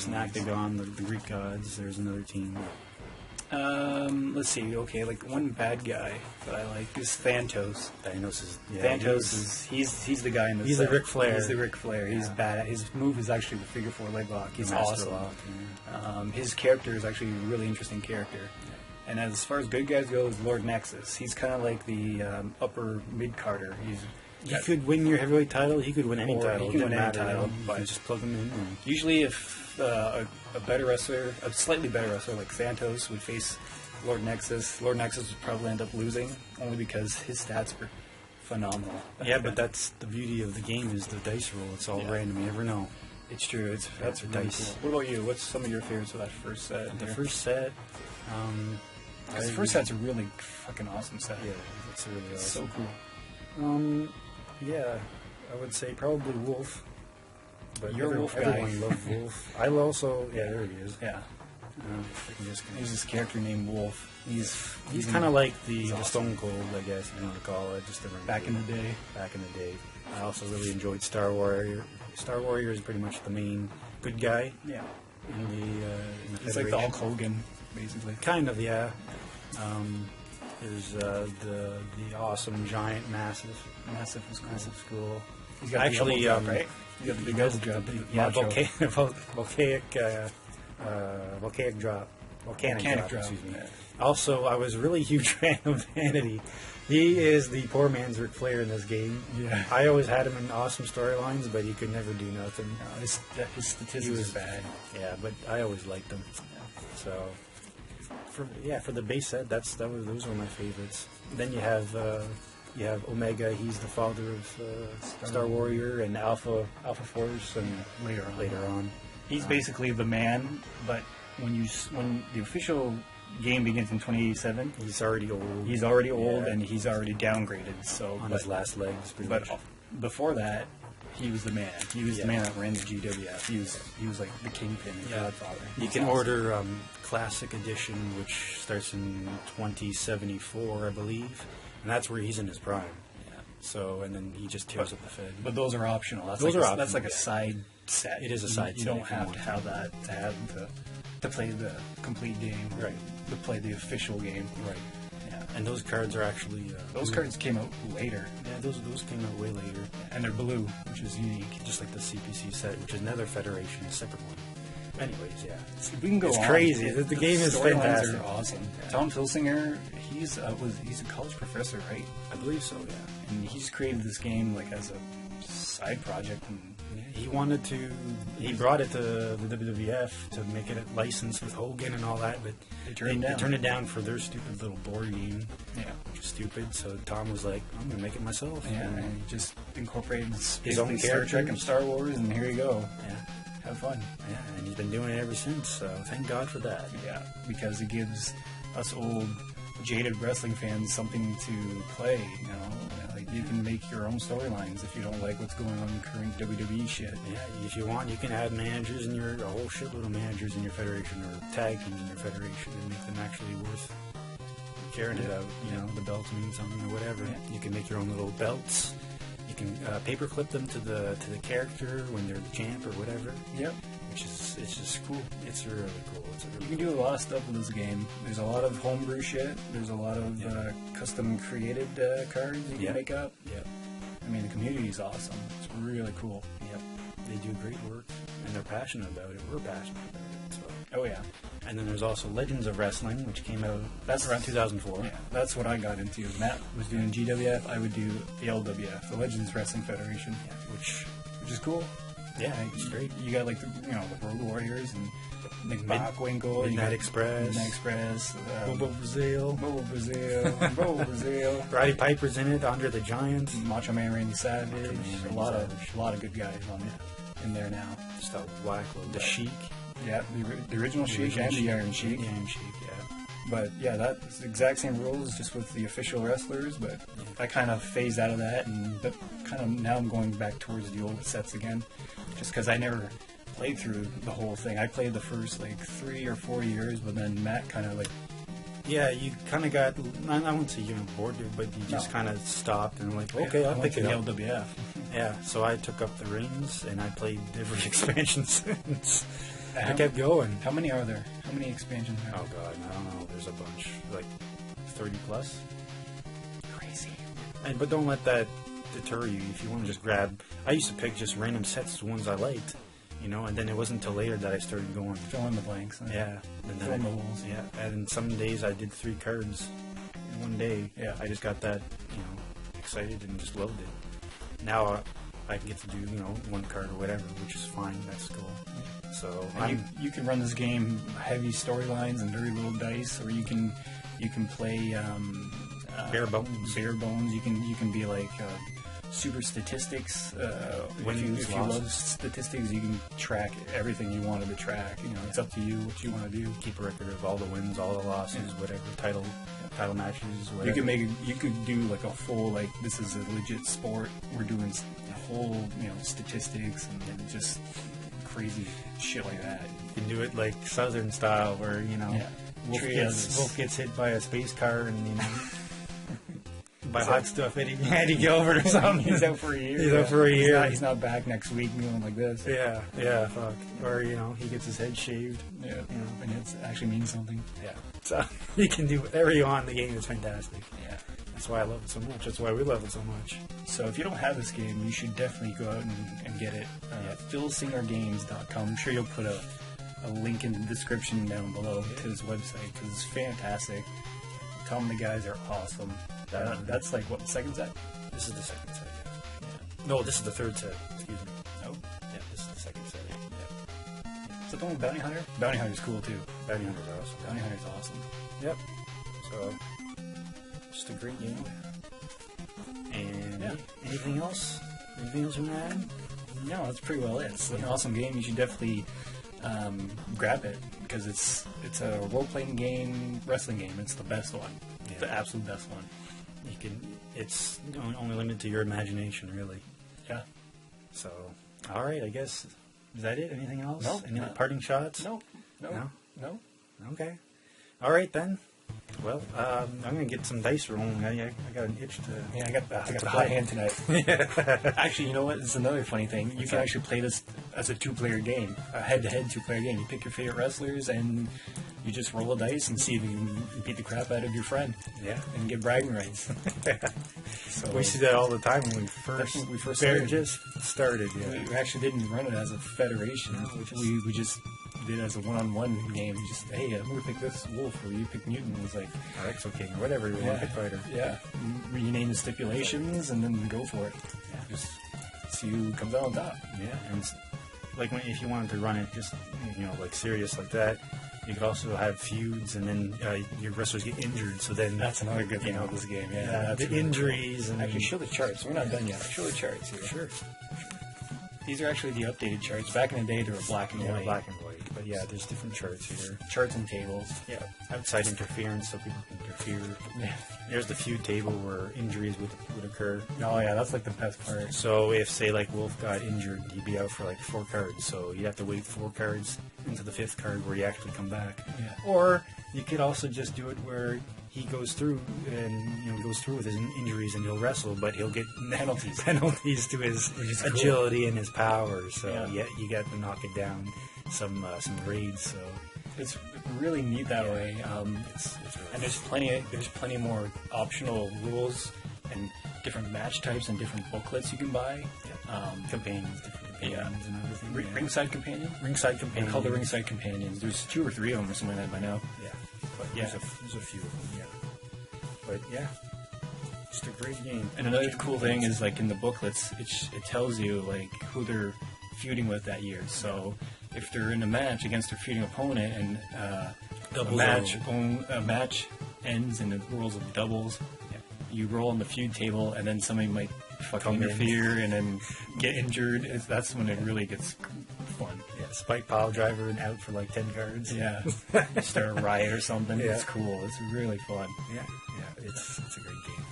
Greece and Octagon, the Greek gods. There's another team. Let's see. Okay, like one bad guy that I like is Thanos. He's the guy in the. He's the Ric Flair. He's the Ric Flair. Yeah. He's bad. His move is actually the figure 4 leg lock. He's Master awesome. Lock, His character is actually a really interesting character. Yeah. And as far as good guys go, is Lord Nexus. He's kind of like the upper mid carder. He could win your heavyweight title. He could win any title. He could win any title. But just plug him in. Usually, if a better wrestler, a slightly better wrestler like Santos would face Lord Nexus would probably end up losing, only because his stats were phenomenal. Yeah, but that's the beauty of the game is the dice roll. It's all random. You never know. It's true. That's really dice. Cool. What about you? What's some of your favorites of that first set? The first set. The first set's a really fucking awesome set. Yeah, it's really awesome. So cool. Yeah, I would say probably Wolf. But you're a Wolf guy. Everyone loves Wolf. I also, there he is. Yeah. There's this character named Wolf. He's kind of like the Stone Cold, I guess you want to call it. Just back in the day. Back in the day. I also really enjoyed Star Warrior. Star Warrior is pretty much the main good guy. Yeah. In the He's like the Hulk Hogan, basically. Kind of, yeah. There's the awesome giant massive was cool. He's got actually the right. You got the big elbow drop. Yeah, volcanic drop. Excuse me. Also, I was really huge fan of Vanity. He is the poor man's Ric Flair in this game. Yeah. I always had him in awesome storylines, but he could never do nothing. No, his statistics was bad. Yeah, but I always liked him. Yeah. So, for the base set, those were my favorites. Then you have Omega. He's the father of Star Warrior and Alpha Force, and later on, he's basically the man. But when the official game begins in 2087, he's already old. He's already old, and he's already downgraded. So on his last legs, pretty much. Before that, he was the man. He was the man that ran the GWF. He was like the kingpin and godfather. You can order Classic Edition, which starts in 2074, I believe, and that's where he's in his prime. Yeah. So, and then he just tears up the Fed. But those are optional. That's like a side set. It is a side set. You don't have to have that to play the complete game. Right. To play the official game. Right. Yeah. And those cards are actually those cards came out later. Yeah, those came out way later. And they're blue, which is unique. Just like the CPC set, which is another Federation, a separate one. Anyways, yeah. We can go it's on. crazy. The game is fantastic. Are awesome. Yeah. Tom Filsinger, he's a college professor, right? I believe so, yeah. And he's created this game like as a side project, and he brought it to the WWF to make it licensed with Hogan and all that, but they turned it down for their stupid little board game. Yeah, which is stupid. So Tom was like, "I'm gonna make it myself." Yeah, and he just incorporated his own Star Trek and Star Wars, and here you go. Yeah, have fun. Yeah, and he's been doing it ever since. So thank God for that. Yeah, because it gives us old, jaded wrestling fans something to play. You know. You can make your own storylines if you don't like what's going on in current WWE shit. Yeah, if you want, you can add managers in a whole shitload of managers in your federation, or tag team in your federation, and make them actually worth caring about. You know, the belts mean something or whatever. Yeah. You can make your own little belts. You can paperclip them to the character when they're the champ or whatever. Yep. It's just cool. It's really cool. You can do a lot of stuff with this game. There's a lot of homebrew shit. There's a lot of custom created cards you can make up. Yep. I mean, the community is awesome. It's really cool. Yep. They do great work, and they're passionate about it. We're passionate about it. So. Oh yeah. And then there's also Legends of Wrestling, which came out. That's around 2004. Yeah, that's what I got into. Matt was doing GWF. I would do the LWF, the Legends Wrestling Federation, which is cool. Yeah, it's great. You got like the Road Warriors and Midnight Express, Bobo Brazil, Roddy Piper's in it. Andre the Giant, Macho Man Randy Savage. A lot of good guys on it in there now. Just a whack load. The Sheik. Yeah, the original Sheik and the Iron Sheik. The Iron Sheik, yeah. But yeah, that's the exact same rules, just with the official wrestlers. But I kind of phased out of that, and now I'm going back towards the old sets again, just because I never played through the whole thing. I played the first 3 or 4 years, but then Matt kind of yeah, you kind of got, I wouldn't say you were bored, but you just kind of stopped and okay, I'll pick it up. The LWF. Yeah, so I took up the reins and I played every expansion since. I kept going. How many are there? How many expansions are there? Oh god, I don't know. There's a bunch, like 30 plus. Crazy. But don't let that deter you. If you want to just grab, I used to pick just random sets, the ones I liked, you know. And then it wasn't until later that I started going. Fill in the blanks. Yeah. And Fill in the holes. Yeah. And some days I did 3 cards in one day. Yeah. I just got that, you know, excited and just loved it. Now I get to do, you know, 1 card or whatever, which is fine. That's cool. So you can run this game heavy storylines and very little dice, or you can play bare bones. Bare bones. You can be like super statistics. If you love statistics, you can track everything you wanted to track. You know, it's up to you what you want to do. Keep a record of all the wins, all the losses, whatever title matches. Whatever. You could do like a full, like, this is a legit sport. We're doing a whole, you know, statistics and just crazy shit like that. You can do it like Southern style, where, you know, Wolf gets hit by a space car, and, you know, by hot stuff Eddie Gilbert or something. He's out for a year. He's out for a year. He's not back next week going like this. Yeah, fuck. Or, you know, he gets his head shaved. Yeah, you know, and it actually means something. Yeah. So you can do whatever you want. The game is fantastic. Yeah. That's why I love it so much. That's why we love it so much. So if you don't have this game, you should definitely go out and get it. PhilSingerGames.com. I'm sure you'll put a link in the description down below to his website, because it's fantastic. Tom and the guys are awesome. That's like, what, the second set? This is the second set, yeah. No, this is the third set. Excuse me. Oh? Yeah, this is the second set. Yeah. Is that the one with Bounty Hunter? Bounty Hunter's cool, too. Bounty Hunter's awesome. Bounty Hunter's awesome. Yep. So, just a great game. And anything else? Anything else you want to add? No, that's pretty well it. It's an awesome game. You should definitely grab it, because it's a role-playing game, wrestling game. It's the best one. Yeah. The absolute best one. It's only limited to your imagination, really. Yeah. So, all right, I guess, is that it? Anything else? No. Any parting shots? No. Okay. All right, then. Well, I'm going to get some dice rolling. I got an itch to... Yeah, I got the hot hand tonight. Actually, you know what? It's another funny thing. You can actually play this as a 2-player game, a head-to-head 2-player game. You pick your favorite wrestlers, and you just roll a dice and see if you can beat the crap out of your friend. Yeah. And get bragging rights. So we see that all the time when we first started. Yeah. We actually didn't run it as a federation. We just did it as a one-on-one game. Just, hey, I'm going to pick this wolf, or you pick Newton. It was like, Exo King, or whatever you want to pick fighter. Yeah. Rename the stipulations and then go for it. Yeah. Just see who comes out on top. Yeah. And like if you wanted to run it just, you know, like serious like that, you could also have feuds, and then your wrestlers get injured. So then that's another good thing about this game. Yeah, the really injuries cool. And actually show the charts. We're not done yet. Show the charts here. Sure. These are actually the updated charts. Back in the day, they were black and white. Black and white. But yeah, there's different charts here. Charts and tables. Yeah. Outside interference, so people can interfere. Yeah. There's the feud table where injuries would occur. Oh yeah, that's like the best part. So if, say, like Wolf got injured, he'd be out for like 4 cards. So you'd have to wait 4 cards into the 5th card where you actually come back. Yeah. Or you could also just do it where he goes through and goes through with his injuries and he'll wrestle, but he'll get penalties to his agility and his power. So yeah, you got to knock it down some grades. So it's really neat that way. It's really and there's plenty more optional rules and different match types and different booklets you can buy. Yeah. Companions, different companions and everything. Ringside Companion? Ringside Companion. They're called the Ringside Companions. There's 2 or 3 of them or something like that by now. Yeah. But there's a few of them, yeah. But yeah, just a great game. And another cool thing is, like, in the booklets, it tells you, like, who they're feuding with that year. So if they're in a match against their feuding opponent and a match ends in the rules of doubles, you roll on the feud table, and then somebody might fucking interfere and then get injured. That's when it really gets fun. Yeah, spike pile driver and out for like 10 cards. Yeah, start a riot or something. Yeah. It's cool. It's really fun. Yeah, it's a great game.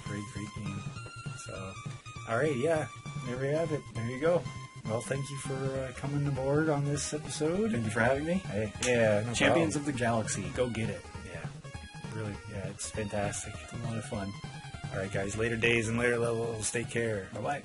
Great game. So, all right, yeah, there we have it. There you go. Well, thank you for coming aboard on this episode. Thank you for having me. Hey, yeah, no Champions problem. of the Galaxy. Go get it. Yeah, really. Yeah, it's fantastic. It's a lot of fun. All right, guys. Later days and later levels. Take care. Bye-bye.